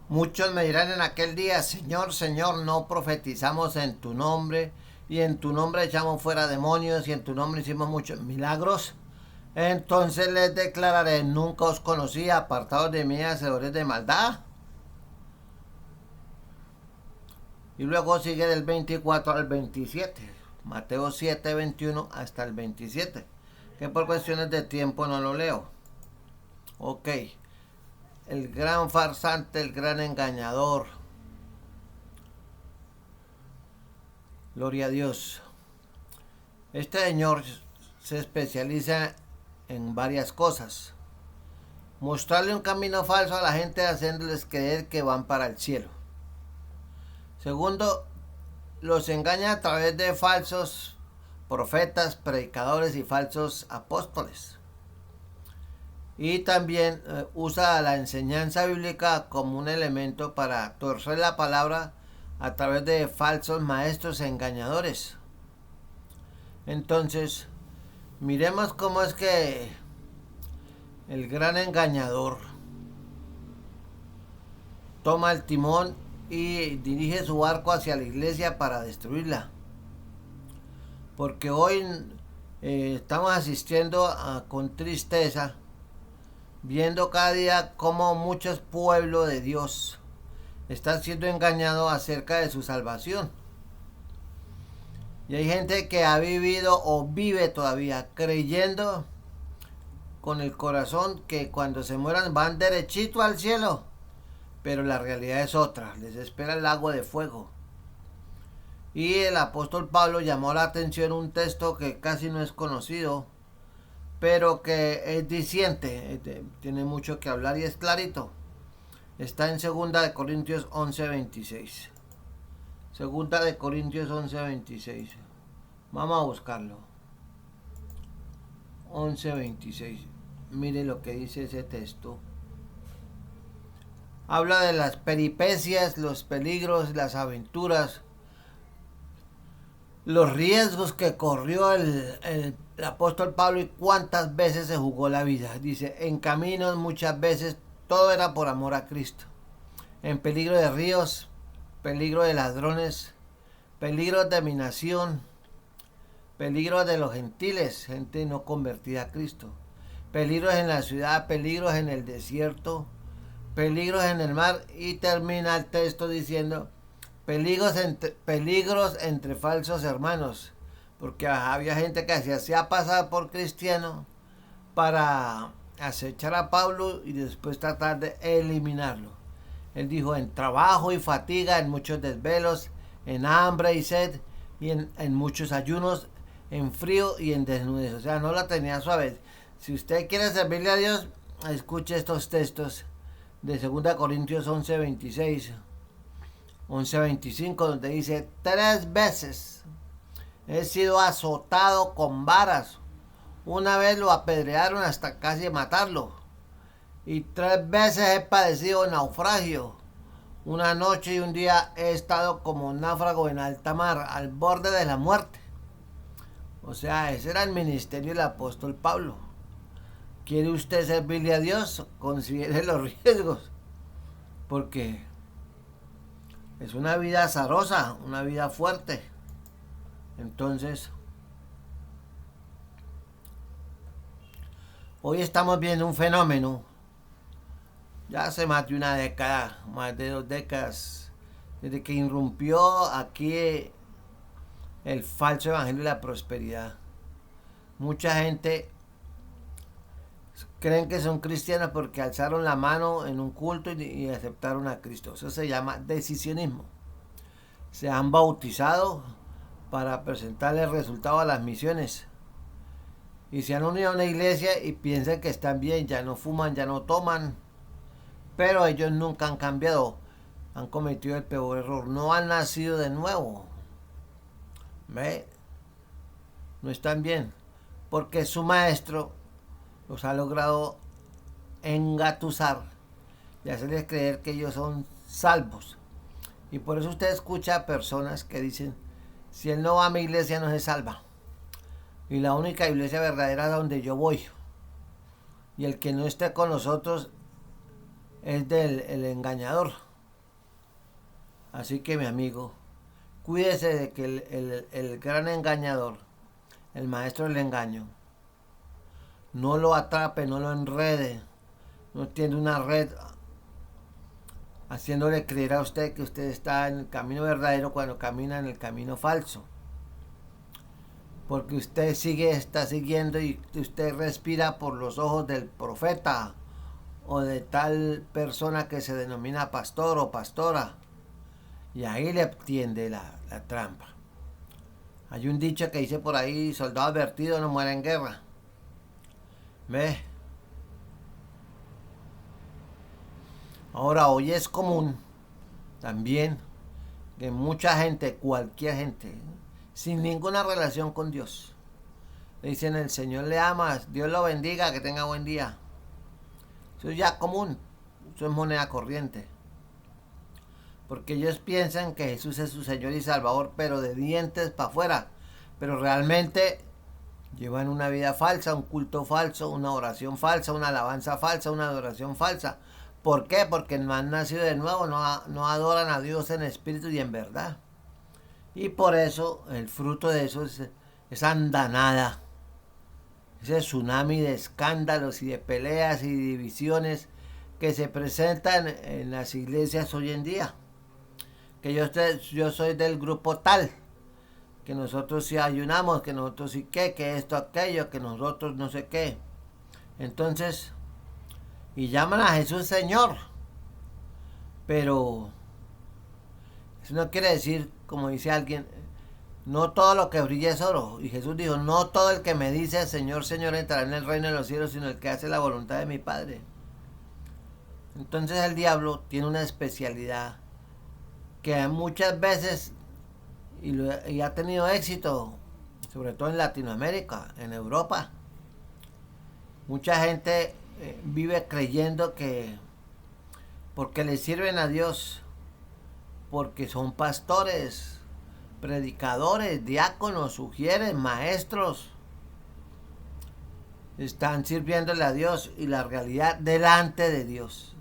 Muchos me dirán en aquel día, Señor, Señor, no profetizamos en tu nombre, y en tu nombre echamos fuera demonios, y en tu nombre hicimos muchos milagros. Entonces les declararé, nunca os conocí, apartados de mí, hacedores de maldad. Y luego sigue del 24 al 27, Mateo 7, 21 hasta el 27, que por cuestiones de tiempo no lo leo. Ok, el gran farsante, el gran engañador. Gloria a Dios. Este señor se especializa en varias cosas. Mostrarle un camino falso a la gente haciéndoles creer que van para el cielo. Segundo, los engaña a través de falsos profetas, predicadores y falsos apóstoles. Y también usa la enseñanza bíblica como un elemento para torcer la palabra a través de falsos maestros engañadores. Entonces, miremos cómo es que el gran engañador toma el timón y dirige su barco hacia la iglesia para destruirla. Porque hoy estamos asistiendo con tristeza, viendo cada día cómo muchos pueblos de Dios están siendo engañados acerca de su salvación. Y hay gente que ha vivido o vive todavía creyendo con el corazón que cuando se mueran van derechito al cielo. Pero la realidad es otra, les espera el lago de fuego. Y el apóstol Pablo llamó la atención un texto que casi no es conocido, pero que es diciente, tiene mucho que hablar y es clarito. Está en 2 de Corintios 11:26. 2 de Corintios 11:26. Vamos a buscarlo. 11:26. Mire lo que dice ese texto. Habla de las peripecias, los peligros, las aventuras, los riesgos que corrió el apóstol Pablo y cuántas veces se jugó la vida. Dice, en caminos muchas veces todo era por amor a Cristo. En peligro de ríos, peligro de ladrones, peligro de mi nación, peligro de los gentiles, gente no convertida a Cristo, peligros en la ciudad, peligros en el desierto, peligros en el mar. Y termina el texto diciendo peligros entre falsos hermanos, porque había gente que se hacía pasar por cristiano para acechar a Pablo y después tratar de eliminarlo. Él dijo, en trabajo y fatiga, en muchos desvelos, en hambre y sed, y en muchos ayunos, en frío y en desnudez. O sea, no la tenía suave. Si usted quiere servirle a Dios, escuche estos textos de 2 Corintios 11:26, 11:25, donde dice, 3 veces he sido azotado con varas. Una vez lo apedrearon hasta casi matarlo. Y 3 veces he padecido naufragio. Una noche y un día he estado como náufrago en alta mar, al borde de la muerte. O sea, ese era el ministerio del apóstol Pablo. ¿Quiere usted servirle a Dios? Considere los riesgos. Porque es una vida azarosa, una vida fuerte. Entonces, hoy estamos viendo un fenómeno. Ya hace más de una década, más de 2 décadas, desde que irrumpió aquí el falso evangelio de la prosperidad. Mucha gente creen que son cristianos porque alzaron la mano en un culto y aceptaron a Cristo. Eso se llama decisionismo. Se han bautizado para presentarle el resultado a las misiones. Y se han unido a una iglesia y piensan que están bien, ya no fuman, ya no toman. Pero ellos nunca han cambiado. Han cometido el peor error. No han nacido de nuevo. ¿Ve? No están bien. Porque su maestro los ha logrado engatusar y hacerles creer que ellos son salvos. Y por eso usted escucha a personas que dicen, si él no va a mi iglesia no se salva. Y la única iglesia verdadera es donde yo voy. Y el que no esté con nosotros es el engañador. Así que mi amigo, cuídese de que el gran engañador, el maestro del engaño, no lo atrape, no lo enrede, no tiene una red haciéndole creer a usted que usted está en el camino verdadero cuando camina en el camino falso. Porque usted está siguiendo y usted respira por los ojos del profeta o de tal persona que se denomina pastor o pastora. Y ahí le tiende la trampa. Hay un dicho que dice por ahí, soldado advertido no muere en guerra. ¿Ve? Ahora hoy es común también que mucha gente, cualquier gente, sin ninguna relación con Dios, le dicen el Señor le ama, Dios lo bendiga, que tenga buen día. Eso es ya común, eso es moneda corriente. Porque ellos piensan que Jesús es su Señor y Salvador, pero de dientes para afuera. Pero realmente llevan una vida falsa, un culto falso, una oración falsa, una alabanza falsa, una adoración falsa. ¿Por qué? Porque no han nacido de nuevo, no adoran a Dios en espíritu y en verdad. Y por eso el fruto de eso es esa andanada, ese tsunami de escándalos y de peleas y divisiones que se presentan en las iglesias hoy en día. Que yo soy del grupo tal, que nosotros sí ayunamos, que nosotros sí que esto, aquello, que nosotros no sé qué. Entonces, y llaman a Jesús Señor, pero eso no quiere decir, como dice alguien, no todo lo que brilla es oro. Y Jesús dijo, no todo el que me dice Señor, Señor entrará en el reino de los cielos, sino el que hace la voluntad de mi Padre. Entonces el diablo tiene una especialidad que muchas veces y ha tenido éxito, sobre todo en Latinoamérica, en Europa. Mucha gente vive creyendo que porque le sirven a Dios, porque son pastores, predicadores, diáconos, sugieres, maestros, están sirviéndole a Dios y la realidad delante de Dios.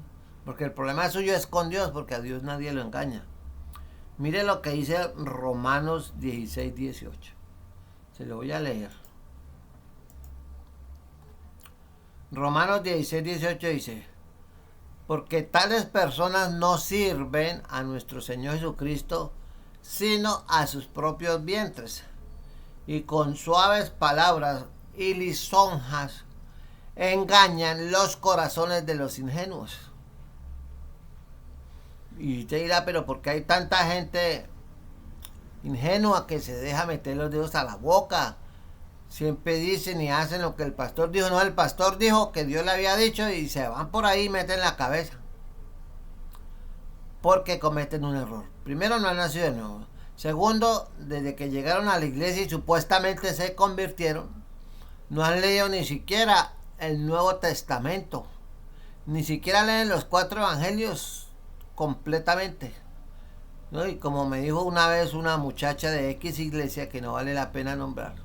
Porque el problema suyo es con Dios, porque a Dios nadie lo engaña. Mire lo que dice Romanos 16, 18. Se lo voy a leer. Romanos 16, 18 dice, porque tales personas no sirven a nuestro Señor Jesucristo, sino a sus propios vientres, y con suaves palabras y lisonjas engañan los corazones de los ingenuos. Y usted dirá, pero ¿por qué hay tanta gente ingenua que se deja meter los dedos a la boca? Siempre dicen y hacen lo que el pastor dijo. No, el pastor dijo que Dios le había dicho y se van por ahí y meten la cabeza. Porque cometen un error. Primero, no han nacido de nuevo. Segundo, desde que llegaron a la iglesia y supuestamente se convirtieron, no han leído ni siquiera el Nuevo Testamento. Ni siquiera leen los 4 evangelios completamente. ¿No? Y como me dijo una vez una muchacha de X iglesia que no vale la pena nombrar.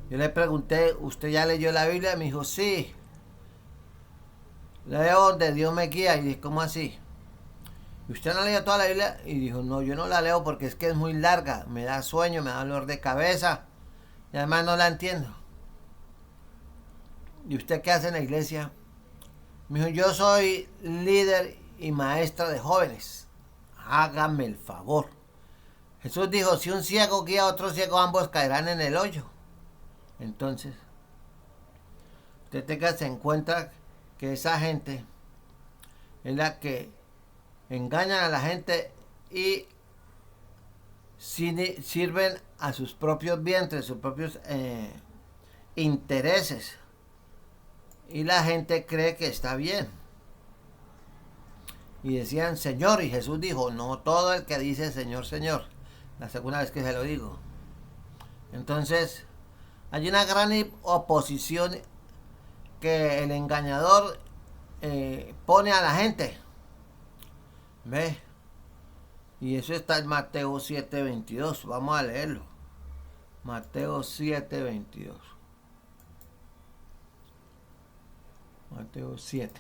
Yo le pregunté, ¿usted ya leyó la Biblia? Me dijo, sí. Leo donde Dios me guía. Y dije, ¿cómo así? ¿Y usted no leyó toda la Biblia? Y dijo, no, yo no la leo porque es que es muy larga. Me da sueño, me da dolor de cabeza. Y además no la entiendo. ¿Y usted qué hace en la iglesia? Me dijo, yo soy líder y maestra de jóvenes. Hágame el favor. Jesús dijo, si un ciego guía a otro ciego, ambos caerán en el hoyo. Entonces, usted tenga en cuenta que esa gente es la que engañan a la gente y sirven a sus propios vientres, sus propios intereses. Y la gente cree que está bien. Y decían Señor, y Jesús dijo, no todo el que dice Señor, Señor. La segunda vez que se lo digo. Entonces, hay una gran oposición que el engañador pone a la gente. ¿Ve? Y eso está en Mateo 7:22. Vamos a leerlo. Mateo 7:22. Mateo 7.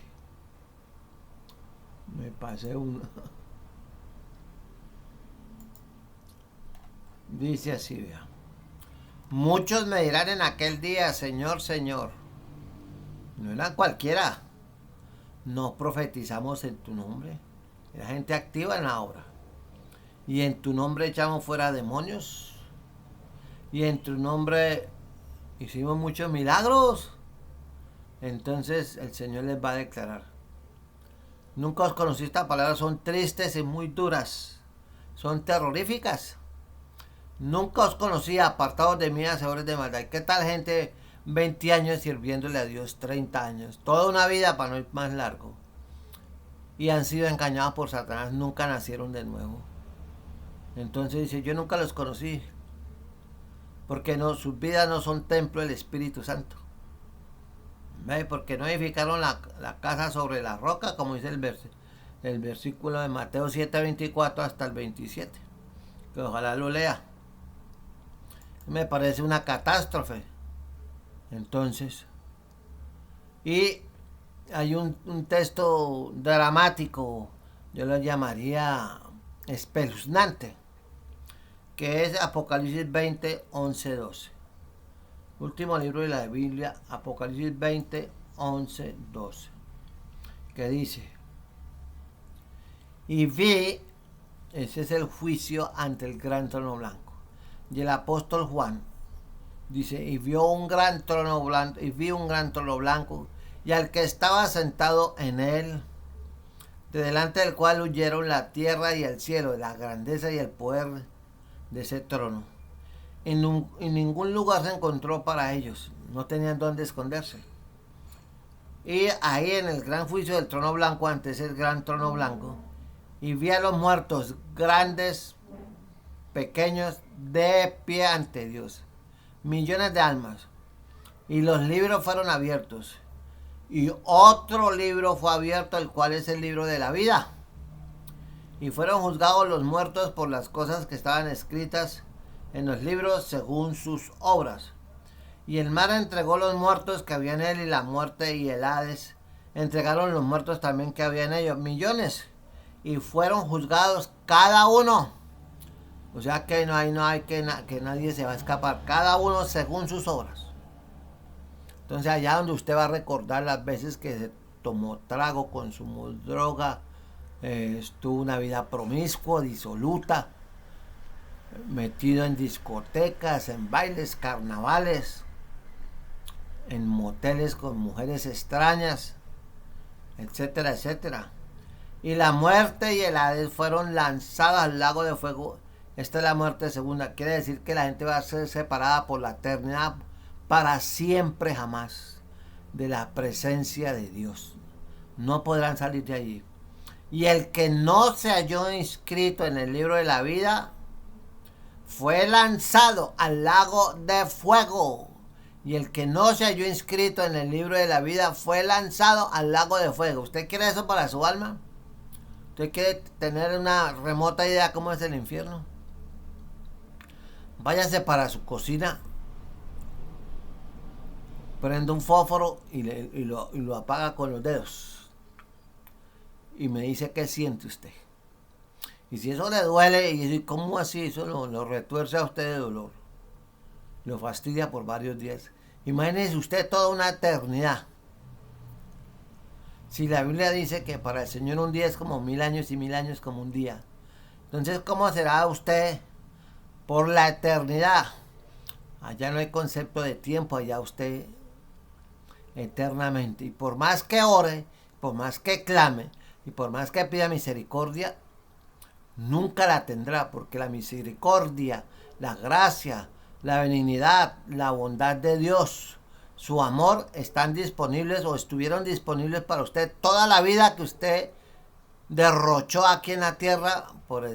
Me pasé uno. Dice así, vea. Muchos me dirán en aquel día, Señor, Señor. No eran cualquiera. No profetizamos en tu nombre. Era gente activa en la obra. Y en tu nombre echamos fuera demonios. Y en tu nombre hicimos muchos milagros. Entonces el Señor les va a declarar. Nunca os conocí, estas palabras son tristes y muy duras. Son terroríficas. Nunca os conocí, apartados de mí, hacedores de maldad. ¿Qué tal gente 20 años sirviéndole a Dios, 30 años? Toda una vida para no ir más largo. Y han sido engañados por Satanás, nunca nacieron de nuevo. Entonces dice, yo nunca los conocí. Porque no, sus vidas no son templo del Espíritu Santo. ¿Ve? Porque no edificaron la casa sobre la roca, como dice el versículo de Mateo 7:24 hasta el 27. Que ojalá lo lea. Me parece una catástrofe. Entonces, y hay un texto dramático, yo lo llamaría espeluznante, que es Apocalipsis 20, 11, 12. Último libro de la Biblia, Apocalipsis 20, 11, 12. Que dice, y vi, ese es el juicio ante el gran trono blanco. Y el apóstol Juan dice, y vi un gran trono blanco, y al que estaba sentado en él, de delante del cual huyeron la tierra y el cielo, de la grandeza y el poder de ese trono. En ningún lugar se encontró para ellos, no tenían dónde esconderse. Y ahí en el gran juicio del trono blanco, antes el gran trono blanco, y vi a los muertos, grandes, pequeños, de pie ante Dios, millones de almas, y los libros fueron abiertos, y otro libro fue abierto, el cual es el libro de la vida, y fueron juzgados los muertos por las cosas que estaban escritas en los libros según sus obras. Y el mar entregó los muertos que había en él, y la muerte y el Hades entregaron los muertos también que había en ellos, millones, y fueron juzgados cada uno. O sea que no hay que nadie se va a escapar, cada uno según sus obras. Entonces allá donde usted va a recordar las veces que se tomó trago, consumó droga, estuvo una vida promiscua, disoluta, metido en discotecas, en bailes, carnavales, en moteles con mujeres extrañas, etcétera, etcétera. Y la muerte y el Hades fueron lanzados al lago de fuego. Esta es la muerte segunda. Quiere decir que la gente va a ser separada por la eternidad, para siempre jamás, de la presencia de Dios. No podrán salir de allí. Y el que no se halló inscrito en el libro de la vida fue lanzado al lago de fuego. Y el que no se halló inscrito en el libro de la vida fue lanzado al lago de fuego. ¿Usted quiere eso para su alma? ¿Usted quiere tener una remota idea cómo es el infierno? Váyase para su cocina, prende un fósforo y lo apaga con los dedos. Y me dice qué siente usted. Y si eso le duele, y dice, ¿cómo así? Eso lo retuerce a usted de dolor. Lo fastidia por varios días. Imagínese usted toda una eternidad. Si la Biblia dice que para el Señor un día es como 1000 años y 1000 años como un día. Entonces, ¿cómo será usted por la eternidad? Allá no hay concepto de tiempo, allá usted eternamente. Y por más que ore, por más que clame, y por más que pida misericordia, nunca la tendrá, porque la misericordia, la gracia, la benignidad, la bondad de Dios, su amor están disponibles o estuvieron disponibles para usted toda la vida que usted derrochó aquí en la tierra por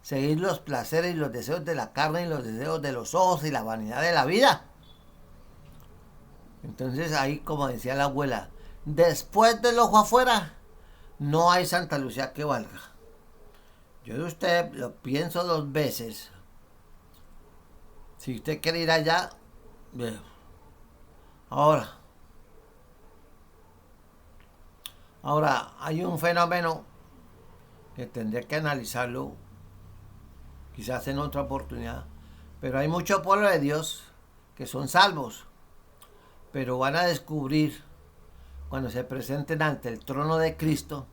seguir los placeres y los deseos de la carne y los deseos de los ojos y la vanidad de la vida. Entonces ahí, como decía la abuela, después del ojo afuera no hay Santa Lucía que valga. Yo de usted lo pienso 2 veces. Si usted quiere ir allá, ahora hay un fenómeno que tendré que analizarlo quizás en otra oportunidad, Pero hay mucho pueblo de Dios que son salvos, pero van a descubrir cuando se presenten ante el trono de Cristo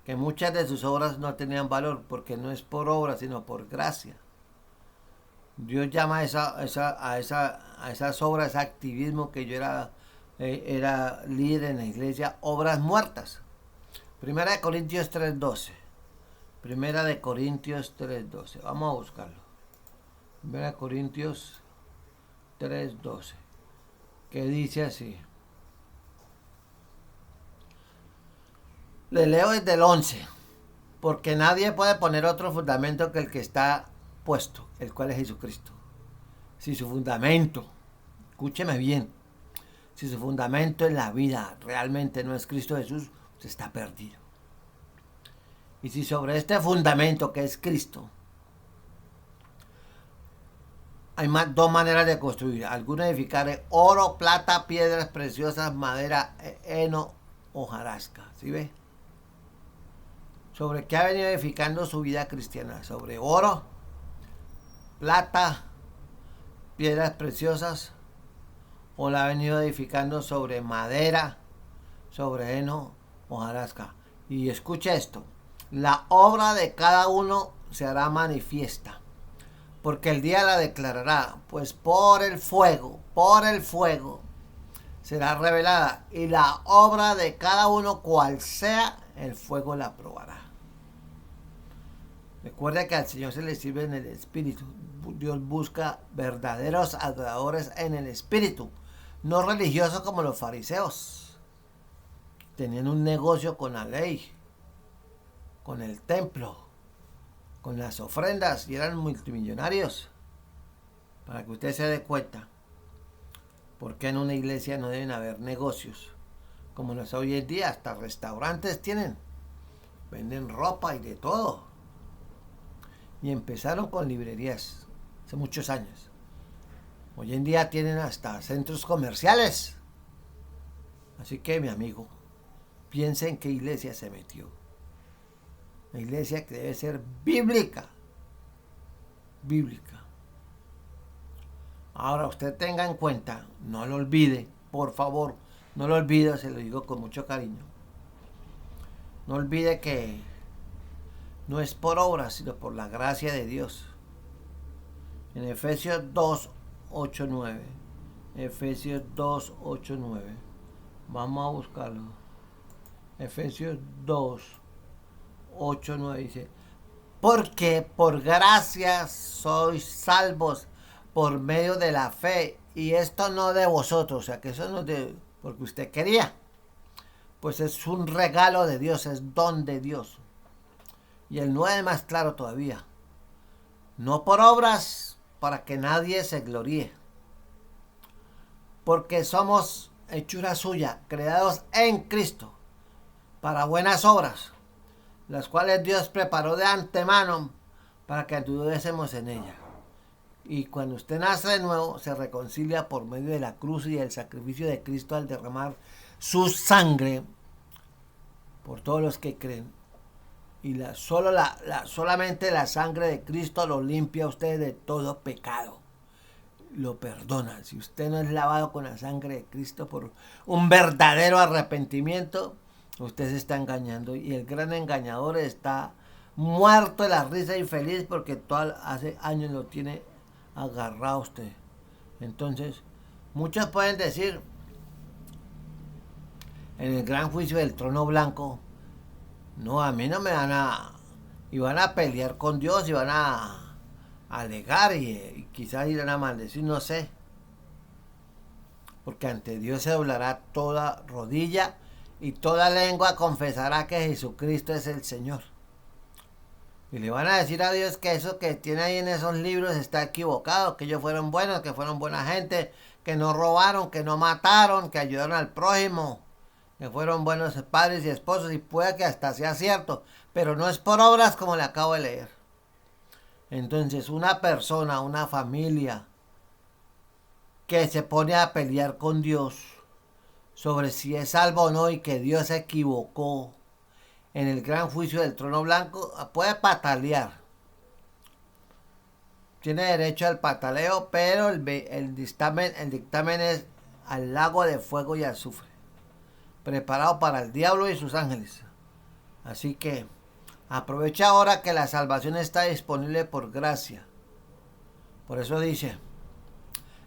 que muchas de sus obras no tenían valor, porque no es por obra, sino por gracia. Dios llama a esas obras, ese activismo que yo era líder en la iglesia, obras muertas. Primera de Corintios 3:12. Primera de Corintios 3:12. Vamos a buscarlo. Primera de Corintios 3:12. Que dice así. Le leo desde el 11. Porque nadie puede poner otro fundamento que el que está puesto, el cual es Jesucristo. Si su fundamento, escúcheme bien, si su fundamento en la vida realmente no es Cristo Jesús, usted está perdido. Y si sobre este fundamento que es Cristo, hay dos maneras de construir. Algunos edificar oro, plata, piedras preciosas, madera, heno, hojarasca. ¿Sí ve? ¿Sobre qué ha venido edificando su vida cristiana? Sobre oro, plata, piedras preciosas, o la ha venido edificando sobre madera, sobre heno, hojarasca. Y escucha esto, la obra de cada uno se hará manifiesta, porque el día la declarará, pues por el fuego será revelada, y la obra de cada uno, cual sea, el fuego la probará. Recuerda que al Señor se le sirve en el Espíritu. Dios busca verdaderos adoradores en el Espíritu, no religiosos como los fariseos. Tenían un negocio con la ley, con el templo, con las ofrendas, y eran multimillonarios. Para que usted se dé cuenta, porque en una iglesia no deben haber negocios como los hoy en día. Hasta restaurantes tienen, venden ropa y de todo. Y empezaron con librerías hace muchos años. Hoy en día tienen hasta centros comerciales. Así que, mi amigo, piensa en qué iglesia se metió. Una iglesia que debe ser bíblica. Bíblica. Ahora usted tenga en cuenta, no lo olvide, por favor, no lo olvide, se lo digo con mucho cariño. No olvide que no es por obras, sino por la gracia de Dios. En Efesios 2:8-9. Efesios 2:8-9. Vamos a buscarlo. Efesios 2:8-9 dice: porque por gracia sois salvos por medio de la fe, y esto no de vosotros, o sea que eso no es de porque usted quería, pues es un regalo de Dios, es don de Dios. Y el 9 es más claro todavía: no por obras, para que nadie se gloríe, porque somos hechura suya, creados en Cristo para buenas obras, las cuales Dios preparó de antemano para que anduviésemos en ella. Y cuando usted nace de nuevo, se reconcilia por medio de la cruz y del sacrificio de Cristo al derramar su sangre por todos los que creen. Y solamente la sangre de Cristo lo limpia a usted de todo pecado. Lo perdona. Si usted no es lavado con la sangre de Cristo por un verdadero arrepentimiento, usted se está engañando. Y el gran engañador está muerto de la risa y feliz porque hace años lo tiene agarrado usted. Entonces, muchos pueden decir en el gran juicio del trono blanco: no, a mí no me van y van a pelear con Dios, y van a alegar, y quizás irán a maldecir, no sé. Porque ante Dios se doblará toda rodilla y toda lengua confesará que Jesucristo es el Señor. Y le van a decir a Dios que eso que tiene ahí en esos libros está equivocado, que ellos fueron buenos, que fueron buena gente, que no robaron, que no mataron, que ayudaron al prójimo, que fueron buenos padres y esposos, y puede que hasta sea cierto, pero no es por obras como le acabo de leer. Entonces, una persona, una familia que se pone a pelear con Dios sobre si es salvo o no, y que Dios se equivocó en el gran juicio del trono blanco, puede patalear. tiene derecho al pataleo, pero el dictamen es al lago de fuego y azufre, preparado para el diablo y sus ángeles. Así que aprovecha ahora que la salvación está disponible por gracia. Por eso dice,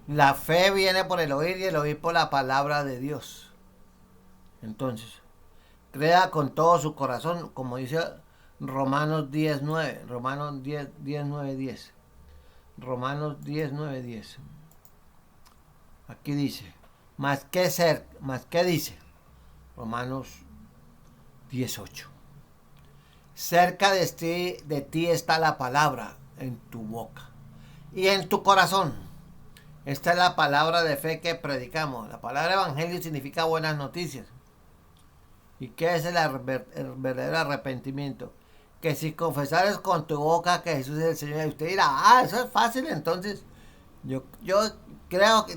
la fe viene por el oír y el oír por la palabra de Dios. Entonces, crea con todo su corazón, como dice Romanos 10:9, Romanos 10:9-10. Romanos 10:9-10. Aquí dice, más que dice, Romanos 10:8. Cerca de ti está la palabra en tu boca y en tu corazón. Esta es la palabra de fe que predicamos. La palabra evangelio significa buenas noticias. ¿Y qué es el verdadero arrepentimiento? Que si confesares con tu boca que Jesús es el Señor, y usted dirá, eso es fácil, entonces yo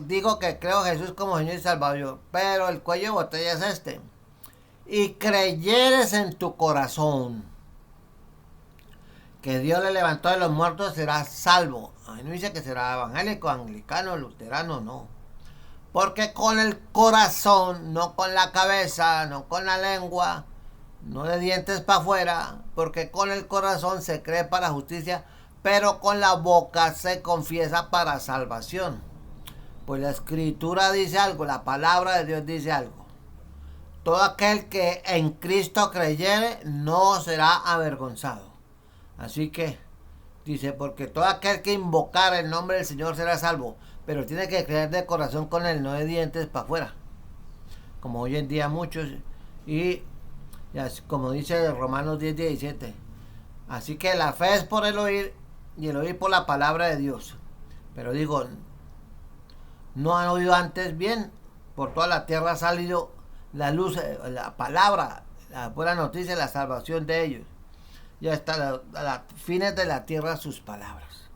digo que creo en Jesús como Señor y Salvador, pero el cuello de botella es este. Y creyeres en tu corazón que Dios le levantó de los muertos, serás salvo. A mí no dice que será evangélico, anglicano, luterano, no. Porque con el corazón, no con la cabeza, no con la lengua, no de dientes para afuera, porque con el corazón se cree para justicia, pero con la boca se confiesa para salvación. Pues la escritura dice algo, la palabra de Dios dice algo. Todo aquel que en Cristo creyere no será avergonzado. Así que dice, porque todo aquel que invocar el nombre del Señor será salvo, pero tiene que creer de corazón con él, no de dientes para afuera, como hoy en día muchos. Y como dice Romanos 10:17, así que la fe es por el oír y el oír por la palabra de Dios. Pero digo, no han oído antes bien, por toda la tierra ha salido la luz, la palabra, la buena noticia, la salvación de ellos. Y hasta a los fines de la tierra sus palabras.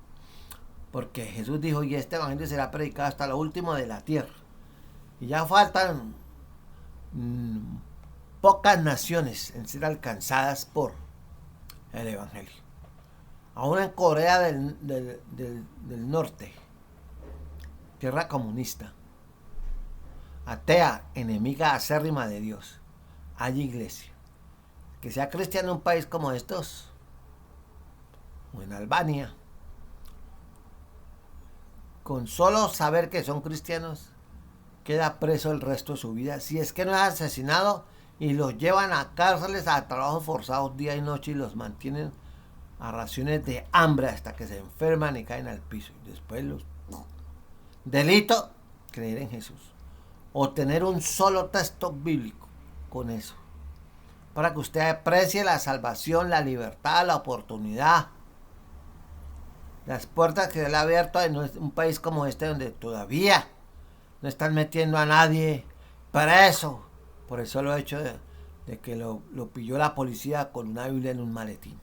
Porque Jesús dijo, y este evangelio será predicado hasta lo último de la tierra. Y ya faltan pocas naciones en ser alcanzadas por el evangelio. Aún en Corea del Norte, tierra comunista, atea, enemiga acérrima de Dios, hay iglesia. Que sea cristiano en un país como estos, o en Albania, con solo saber que son cristianos, queda preso el resto de su vida, si es que no es asesinado, y los llevan a cárceles, a trabajos forzados día y noche, y los mantienen a raciones de hambre hasta que se enferman y caen al piso. Y después delito, creer en Jesús, o tener un solo texto bíblico con eso, para que usted aprecie la salvación, la libertad, la oportunidad, las puertas que le ha abierto en un país como este, donde todavía no están metiendo a nadie preso por el solo hecho de que lo pilló la policía con una Biblia en un maletín.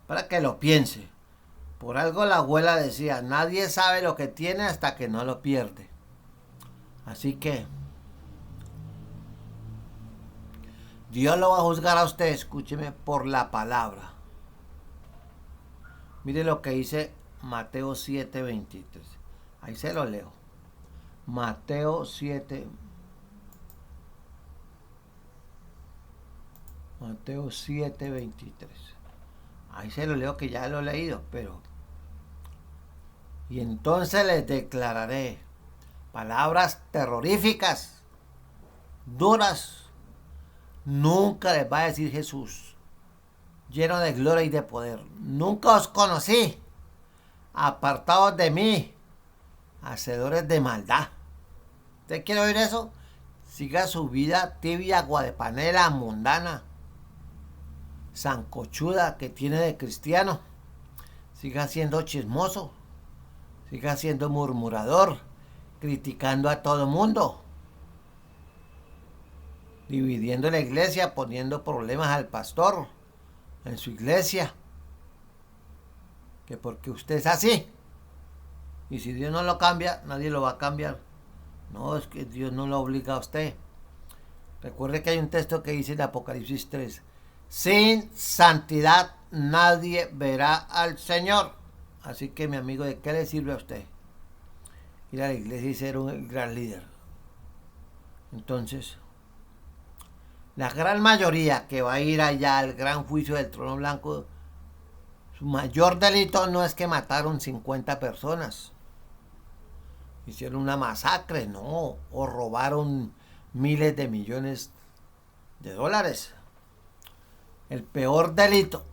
Para que lo piense. Por algo la abuela decía, nadie sabe lo que tiene hasta que no lo pierde. Así que Dios lo va a juzgar a usted, escúcheme, por la palabra. Mire lo que dice Mateo 7:23. Ahí se lo leo. Mateo 7. Mateo 7:23. Ahí se lo leo, que ya lo he leído, pero... Y entonces les declararé palabras terroríficas, duras. Nunca les va a decir Jesús, lleno de gloria y de poder. Nunca os conocí. Apartados de mí, hacedores de maldad. ¿Usted quiere oír eso? Siga su vida tibia, agua de panela, mundana, sancochuda que tiene de cristiano. Siga siendo chismoso. Siga siendo murmurador, criticando a todo mundo, dividiendo la iglesia, poniendo problemas al pastor en su iglesia, que porque usted es así, y si Dios no lo cambia, nadie lo va a cambiar. No, es que Dios no lo obliga a usted. Recuerde que hay un texto que dice en Apocalipsis 3, sin santidad nadie verá al Señor. Así que mi amigo, ¿de qué le sirve a usted ir a la iglesia y ser un gran líder? Entonces, la gran mayoría que va a ir allá al gran juicio del trono blanco, su mayor delito no es que mataron 50 personas, hicieron una masacre, no, o robaron miles de millones de dólares. El peor delito,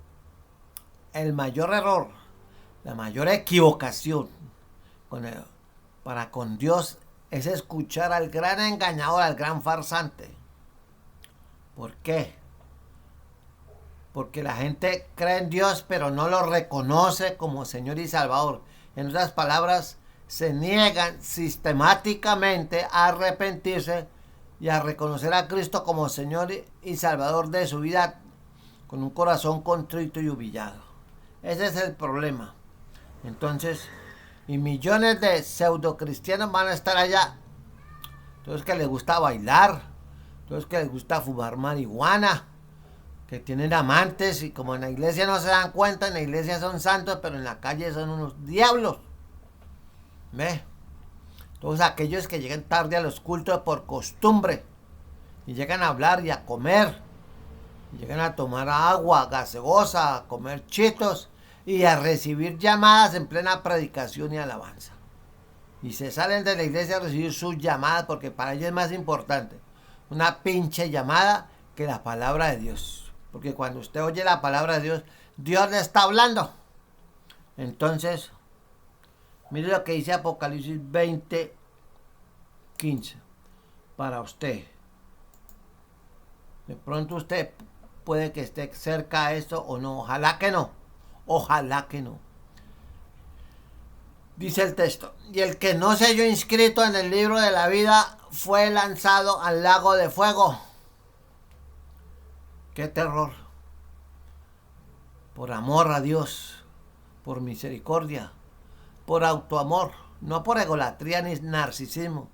el mayor error, la mayor equivocación para con Dios es escuchar al gran engañador, al gran farsante. ¿Por qué? Porque la gente cree en Dios pero no lo reconoce como Señor y Salvador. En otras palabras, se niegan sistemáticamente a arrepentirse y a reconocer a Cristo como Señor y Salvador de su vida con un corazón contrito y humillado. Ese es el problema. Entonces, y millones de pseudo cristianos van a estar allá. Entonces que les gusta bailar, entonces que les gusta fumar marihuana, que tienen amantes y como en la iglesia no se dan cuenta, en la iglesia son santos, pero en la calle son unos diablos. ¿Ve? Todos aquellos que llegan tarde a los cultos por costumbre y llegan a hablar y a comer, y llegan a tomar agua gaseosa, a comer chitos y a recibir llamadas en plena predicación y alabanza. Y se salen de la iglesia a recibir sus llamadas porque para ellos es más importante una pinche llamada que la palabra de Dios. Porque cuando usted oye la palabra de Dios, Dios le está hablando. Entonces, mire lo que dice Apocalipsis 20:15 para usted. De pronto usted puede que esté cerca a esto o no. Ojalá que no. Ojalá que no. Dice el texto, y el que no se halló inscrito en el libro de la vida fue lanzado al lago de fuego. ¡Qué terror! Por amor a Dios, por misericordia, por autoamor, no por egolatría ni narcisismo.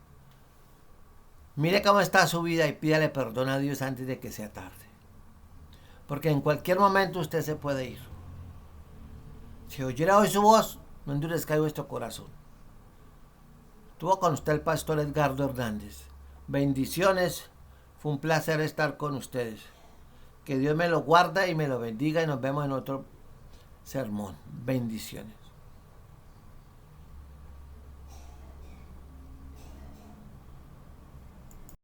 Mire cómo está su vida y pídale perdón a Dios antes de que sea tarde. Porque en cualquier momento usted se puede ir. Si oyera hoy su voz, no endurezca vuestro corazón. Estuvo con usted el pastor Edgardo Hernández. Bendiciones. Fue un placer estar con ustedes. Que Dios me lo guarde y me lo bendiga y nos vemos en otro sermón. Bendiciones.